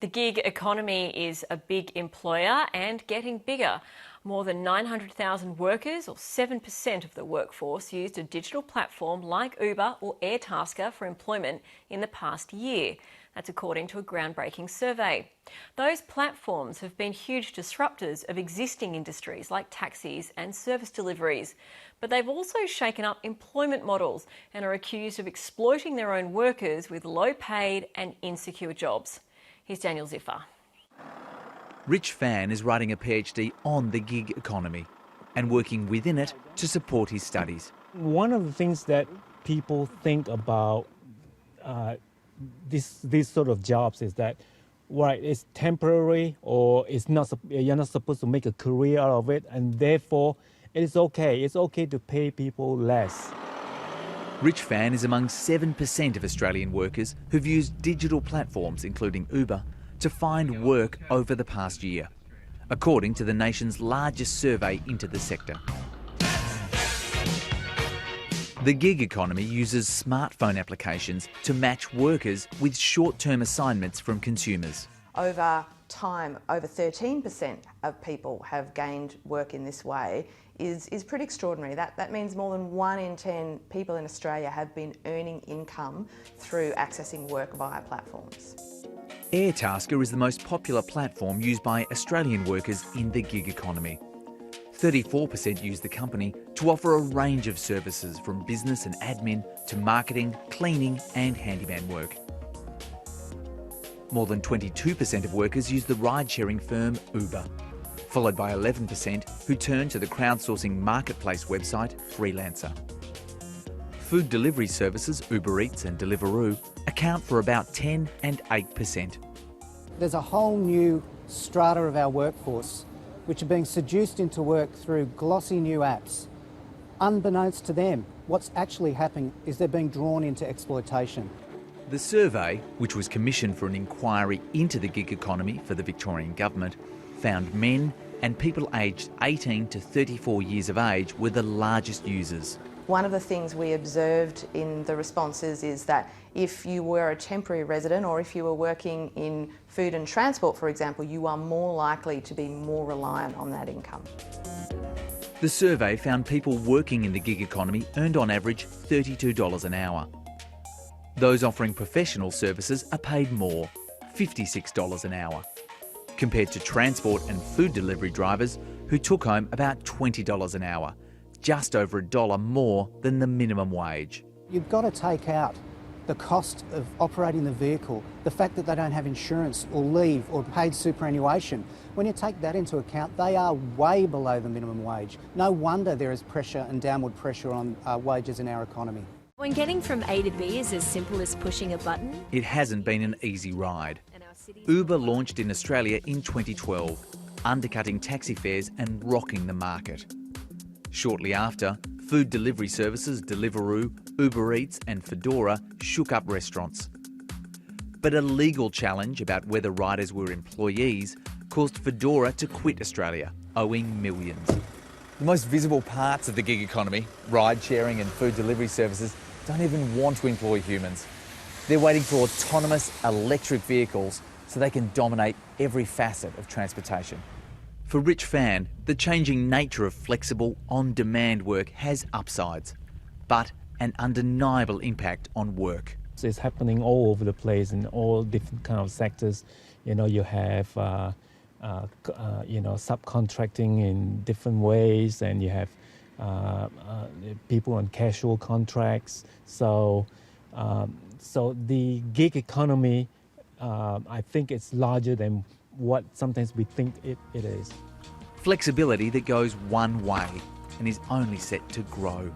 The gig economy is a big employer and getting bigger. More than 900,000 workers, or 7% of the workforce, used a digital platform like Uber or Airtasker for employment in the past year. That's according to a groundbreaking survey. Those platforms have been huge disruptors of existing industries like taxis and service deliveries. But they've also shaken up employment models and are accused of exploiting their own workers with low-paid and insecure jobs. Here's Daniel Ziffer. Rich Fan is writing a PhD on the gig economy and working within it to support his studies. One of the things that people think about these sort of jobs is that, right, it's temporary, or you're not supposed to make a career out of it, and therefore it is okay. It's okay to pay people less. Rich Fan is among 7% of Australian workers who've used digital platforms, including Uber, to find work over the past year, according to the nation's largest survey into the sector. The gig economy uses smartphone applications to match workers with short-term assignments from consumers. Over time, over 13% of people have gained work in this way is pretty extraordinary. That means more than 1 in 10 people in Australia have been earning income through accessing work via platforms. Airtasker is the most popular platform used by Australian workers in the gig economy. 34% use the company to offer a range of services, from business and admin to marketing, cleaning and handyman work. More than 22% of workers use the ride-sharing firm Uber, followed by 11% who turn to the crowdsourcing marketplace website FREELANCER. Food delivery services Uber Eats and Deliveroo account for about 10 and 8%. There's a whole new strata of our workforce which are being seduced into work through glossy new apps. Unbeknownst to them, what's actually happening is they're being drawn into exploitation. The survey, which was commissioned for an inquiry into the gig economy for the Victorian Government, found men and people aged 18 to 34 years of age were the largest users. One of the things we observed in the responses is that if you were a temporary resident, or if you were working in food and transport, for example, you are more likely to be more reliant on that income. The survey found people working in the gig economy earned on average $32 an hour. Those offering professional services are paid more, $56 an hour, compared to transport and food delivery drivers who took home about $20 an hour, just over $1 more than the minimum wage. You've got to take out the cost of operating the vehicle, the fact that they don't have insurance or leave or paid superannuation. When you take that into account, they are way below the minimum wage. No wonder there is pressure and downward pressure on wages in our economy. When getting from A to B is as simple as pushing a button, it hasn't been an easy ride. Uber launched in Australia in 2012, undercutting taxi fares and rocking the market. Shortly after, food delivery services Deliveroo, Uber Eats and Foodora shook up restaurants. But a legal challenge about whether riders were employees caused Foodora to quit Australia, owing millions. The most visible parts of the gig economy, ride-sharing and food delivery services, don't even want to employ humans. They're waiting for autonomous electric vehicles so they can dominate every facet of transportation. For Rich Fan, the changing nature of flexible, on-demand work has upsides, but an undeniable impact on work. It's happening all over the place in all different kind of sectors. You know, you have subcontracting in different ways, and you have people on casual contracts. So the gig economy, I think it's larger than what sometimes we think it is. Flexibility that goes one way and is only set to grow.